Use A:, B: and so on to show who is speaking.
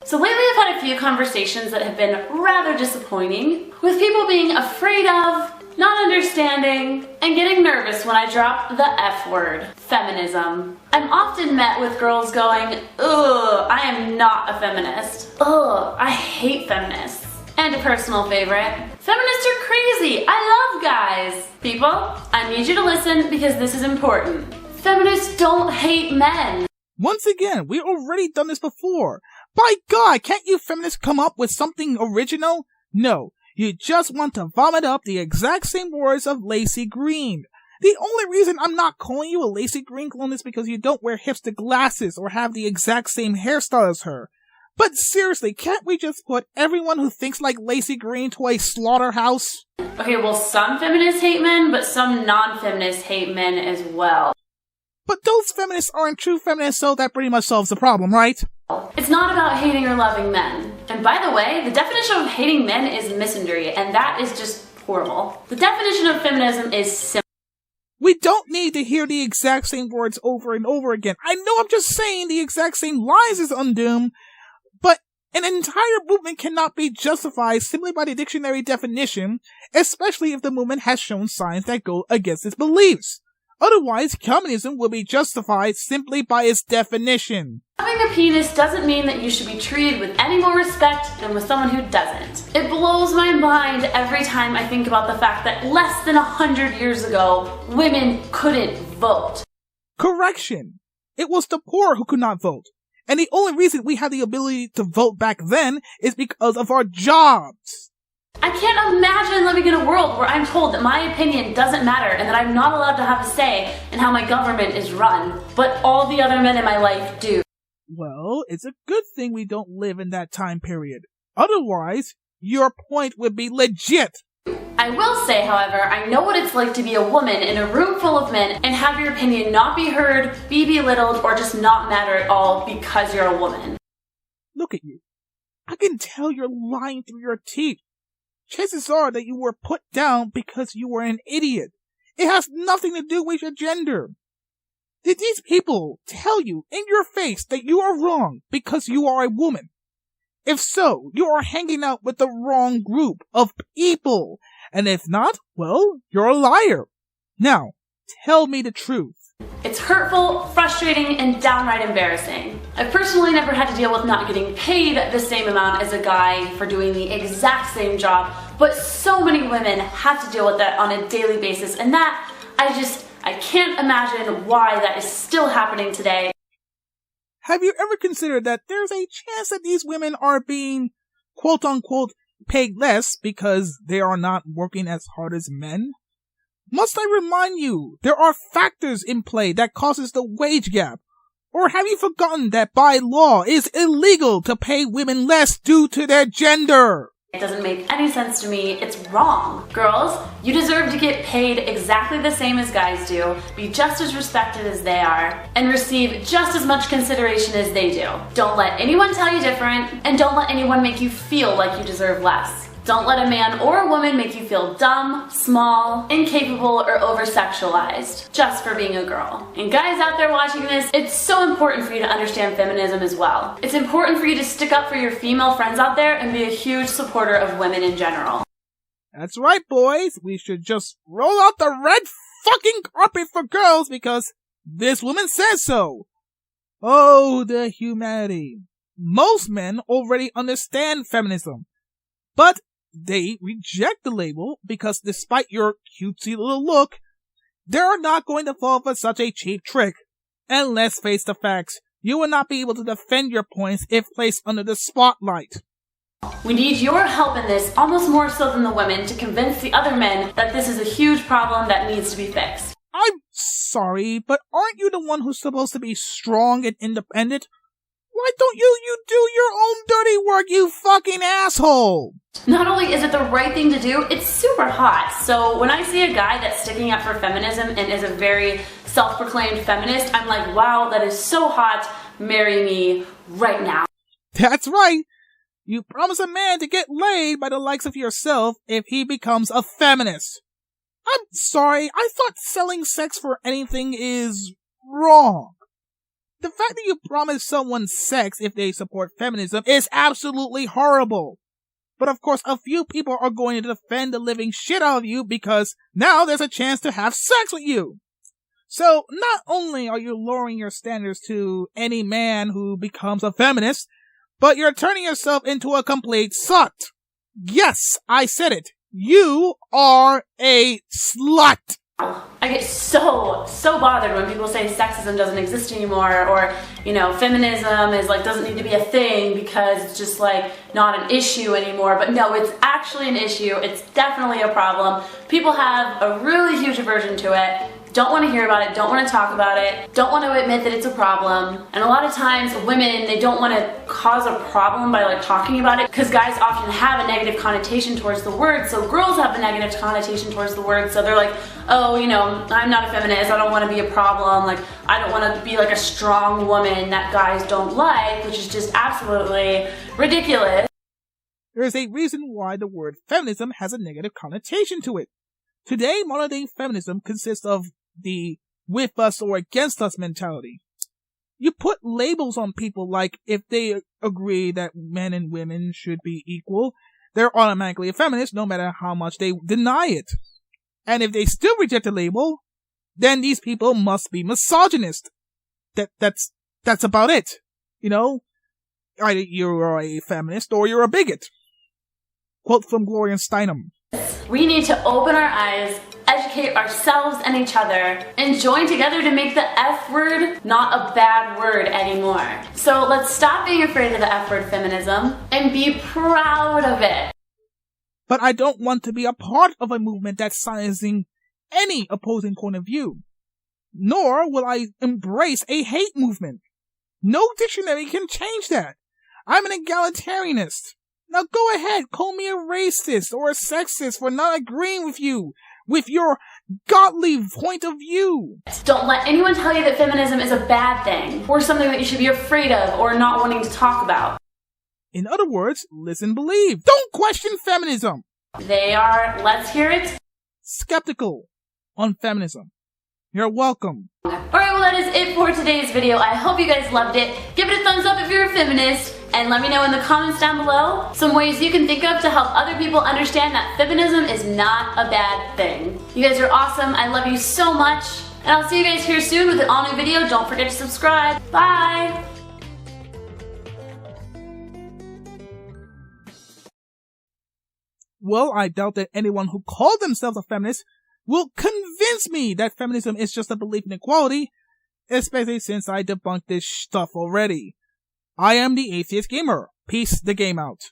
A: So lately I've had a few conversations that have been rather disappointing, with people being afraid of, not understanding, and getting nervous when I drop the F word, feminism. I'm often met with girls going, ugh, I am not a feminist. Ugh, I hate feminists. And a personal favorite, feminists are crazy, I love guys. People, I need you to listen because this is important. Feminists don't hate men.
B: Once again, we've already done this before. By God, can't you feminists come up with something original? No, you just want to vomit up the exact same words of Lacey Green. The only reason I'm not calling you a Lacey Green clone is because you don't wear hipster glasses or have the exact same hairstyle as her. But seriously, can't we just put everyone who thinks like Lacey Green to a slaughterhouse?
A: Okay, well, some feminists hate men, but some non-feminists hate men as well.
B: But those feminists aren't true feminists, so that pretty much solves the problem, right?
A: It's not about hating or loving men. And by the way, the definition of hating men is misandry, and that is just horrible. The definition of feminism is simple.
B: We don't need to hear the exact same words over and over again. I know I'm just saying the exact same lies is undoomed, but an entire movement cannot be justified simply by the dictionary definition, especially if the movement has shown signs that go against its beliefs. Otherwise, communism will be justified simply by its definition.
A: Having a penis doesn't mean that you should be treated with any more respect than with someone who doesn't. It blows my mind every time I think about the fact that less than 100 years ago, women couldn't vote.
B: Correction. It was the poor who could not vote. And the only reason we had the ability to vote back then is because of our jobs.
A: I can't imagine living in a world where I'm told that my opinion doesn't matter and that I'm not allowed to have a say in how my government is run, but all the other men in my life do.
B: Well, it's a good thing we don't live in that time period. Otherwise, your point would be legit.
A: I will say, however, I know what it's like to be a woman in a room full of men and have your opinion not be heard, be belittled, or just not matter at all because you're a woman.
B: Look at you. I can tell you're lying through your teeth. Chances are that you were put down because you were an idiot. It has nothing to do with your gender. Did these people tell you in your face that you are wrong because you are a woman? If so, you are hanging out with the wrong group of people. And if not, well, you're a liar. Now, tell me the truth.
A: It's hurtful, frustrating, and downright embarrassing. I've personally never had to deal with not getting paid the same amount as a guy for doing the exact same job, but so many women have to deal with that on a daily basis, and that, I can't imagine why that is still happening today.
B: Have you ever considered that there's a chance that these women are being, quote-unquote, paid less because they are not working as hard as men? Must I remind you, there are factors in play that causes the wage gap. Or have you forgotten that by law it is illegal to pay women less due to their gender?
A: It doesn't make any sense to me. It's wrong. Girls, you deserve to get paid exactly the same as guys do, be just as respected as they are, and receive just as much consideration as they do. Don't let anyone tell you different, and don't let anyone make you feel like you deserve less. Don't let a man or a woman make you feel dumb, small, incapable, or over-sexualized just for being a girl. And guys out there watching this, it's so important for you to understand feminism as well. It's important for you to stick up for your female friends out there and be a huge supporter of women in general.
B: That's right, boys. We should just roll out the red fucking carpet for girls because this woman says so. Oh, the humanity. Most men already understand feminism, but they reject the label because despite your cutesy little look, they're not going to fall for such a cheap trick. And let's face the facts, you will not be able to defend your points if placed under the spotlight.
A: We need your help in this, almost more so than the women, to convince the other men that this is a huge problem that needs to be fixed.
B: I'm sorry, but aren't you the one who's supposed to be strong and independent? Why don't you do your own dirty work, you fucking asshole?
A: Not only is it the right thing to do, it's super hot. So when I see a guy that's sticking up for feminism and is a very self-proclaimed feminist, I'm like, wow, that is so hot. Marry me right now.
B: That's right. You promise a man to get laid by the likes of yourself if he becomes a feminist. I'm sorry, I thought selling sex for anything is wrong. The fact that you promise someone sex if they support feminism is absolutely horrible. But of course, a few people are going to defend the living shit out of you because now there's a chance to have sex with you. So, not only are you lowering your standards to any man who becomes a feminist, but you're turning yourself into a complete slut. Yes, I said it. You are a slut.
A: I get so bothered when people say sexism doesn't exist anymore, or, feminism is doesn't need to be a thing because it's just not an issue anymore. But no, it's actually an issue. It's definitely a problem. People have a really huge aversion to it. Don't want to hear about it, don't want to talk about it, don't want to admit that it's a problem. And a lot of times women, they don't want to cause a problem by talking about it, because guys often have a negative connotation towards the word, so girls have a negative connotation towards the word, so they're like, oh, I'm not a feminist, I don't want to be a problem, I don't want to be a strong woman that guys don't like, which is just absolutely ridiculous.
B: There is a reason why the word feminism has a negative connotation to it. Today, modern-day feminism consists of the with us or against us mentality. You put labels on people if they agree that men and women should be equal, they're automatically a feminist no matter how much they deny it. And if they still reject the label, then these people must be misogynist. That's about it. Either you're a feminist or you're a bigot. Quote from Gloria Steinem.
A: We need to open our eyes, educate ourselves and each other, and join together to make the F word not a bad word anymore. So let's stop being afraid of the F word feminism and be proud of it.
B: But I don't want to be a part of a movement that's silencing any opposing point of view. Nor will I embrace a hate movement. No dictionary can change that. I'm an egalitarianist. Now go ahead, call me a racist or a sexist for not agreeing with you, with your godly point of view.
A: Don't let anyone tell you that feminism is a bad thing, or something that you should be afraid of, or not wanting to talk about.
B: In other words, listen, believe. Don't question feminism.
A: They are, let's hear it,
B: skeptical on feminism. You're welcome.
A: Alright, well that is it for today's video. I hope you guys loved it. Give it a thumbs up if you're a feminist. And let me know in the comments down below some ways you can think of to help other people understand that feminism is not a bad thing. You guys are awesome. I love you so much. And I'll see you guys here soon with an all new video. Don't forget to subscribe. Bye!
B: Well, I doubt that anyone who called themselves a feminist will convince me that feminism is just a belief in equality, especially since I debunked this stuff already. I am the Atheist Gamer. Peace the game out.